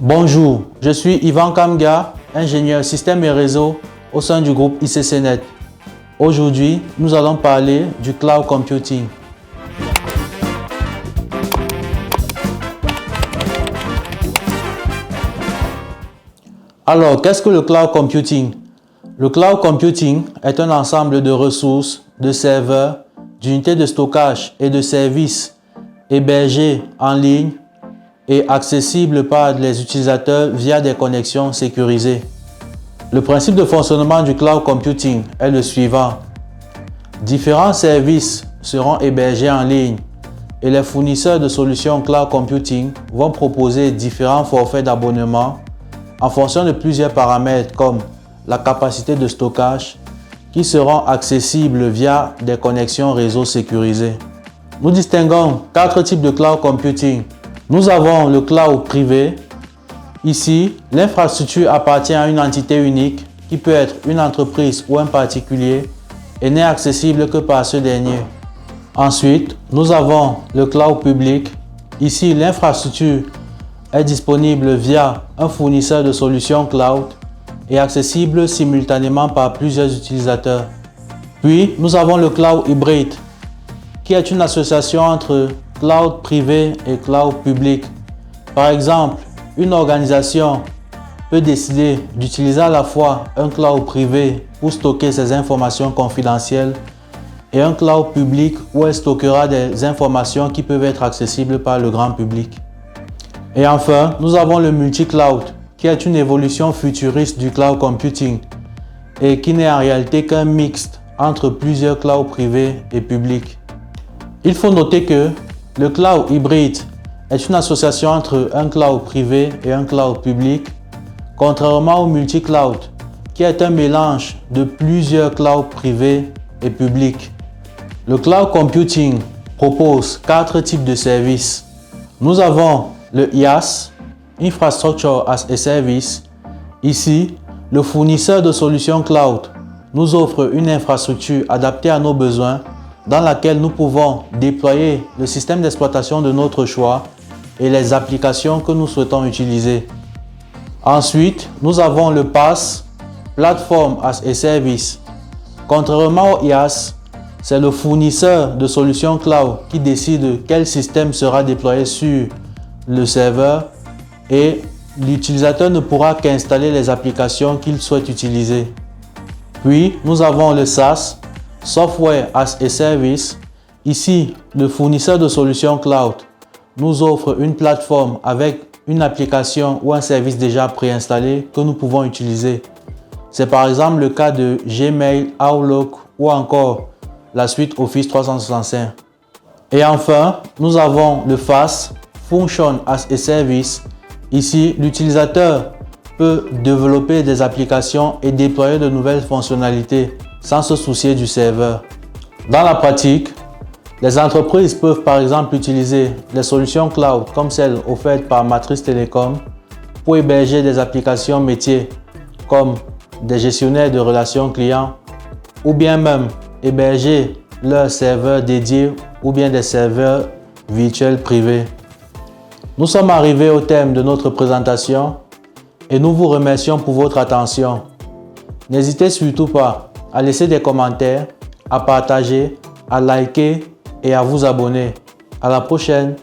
Bonjour, je suis Yvan Kamga, ingénieur système et réseau au sein du groupe ICCNet. Aujourd'hui, nous allons parler du cloud computing. Alors, qu'est-ce que le cloud computing? Le cloud computing est un ensemble de ressources, de serveurs, d'unités de stockage et de services hébergés en ligne et accessibles par les utilisateurs via des connexions sécurisées. Le principe de fonctionnement du cloud computing est le suivant. Différents services seront hébergés en ligne et les fournisseurs de solutions cloud computing vont proposer différents forfaits d'abonnement en fonction de plusieurs paramètres comme la capacité de stockage qui seront accessibles via des connexions réseau sécurisées. Nous distinguons 4 types de cloud computing. Nous avons le cloud privé. Ici, l'infrastructure appartient à une entité unique qui peut être une entreprise ou un particulier et n'est accessible que par ce dernier. Ensuite, nous avons le cloud public. Ici, l'infrastructure est disponible via un fournisseur de solutions cloud et accessible simultanément par plusieurs utilisateurs. Puis, nous avons le cloud hybride, qui est une association entre cloud privé et cloud public. Par exemple, une organisation peut décider d'utiliser à la fois un cloud privé pour stocker ses informations confidentielles et un cloud public où elle stockera des informations qui peuvent être accessibles par le grand public. Et enfin, nous avons le multi-cloud, qui est une évolution futuriste du cloud computing et qui n'est en réalité qu'un mixte entre plusieurs clouds privés et publics. Il faut noter que le cloud hybride est une association entre un cloud privé et un cloud public, contrairement au multi-cloud, qui est un mélange de plusieurs clouds privés et publics. Le cloud computing propose 4 types de services. Nous avons le IaaS, Infrastructure as a Service. Ici, le fournisseur de solutions cloud nous offre une infrastructure adaptée à nos besoins dans laquelle nous pouvons déployer le système d'exploitation de notre choix et les applications que nous souhaitons utiliser. Ensuite, nous avons le PaaS, Platform as a Service. Contrairement au IaaS, c'est le fournisseur de solutions cloud qui décide quel système sera déployé sur le serveur et l'utilisateur ne pourra qu'installer les applications qu'il souhaite utiliser. Puis, nous avons le SaaS, Software as a Service. Ici, le fournisseur de solutions cloud nous offre une plateforme avec une application ou un service déjà préinstallé que nous pouvons utiliser. C'est par exemple le cas de Gmail, Outlook ou encore la suite Office 365. Et enfin, nous avons le FaaS, Function as a Service. Ici, l'utilisateur peut développer des applications et déployer de nouvelles fonctionnalités sans se soucier du serveur. Dans la pratique, les entreprises peuvent par exemple utiliser les solutions cloud comme celles offertes par Matrice Télécom pour héberger des applications métiers comme des gestionnaires de relations clients ou bien même héberger leurs serveurs dédiés ou bien des serveurs virtuels privés. Nous sommes arrivés au terme de notre présentation et nous vous remercions pour votre attention. N'hésitez surtout pas à laisser des commentaires, à partager, à liker et à vous abonner. À la prochaine!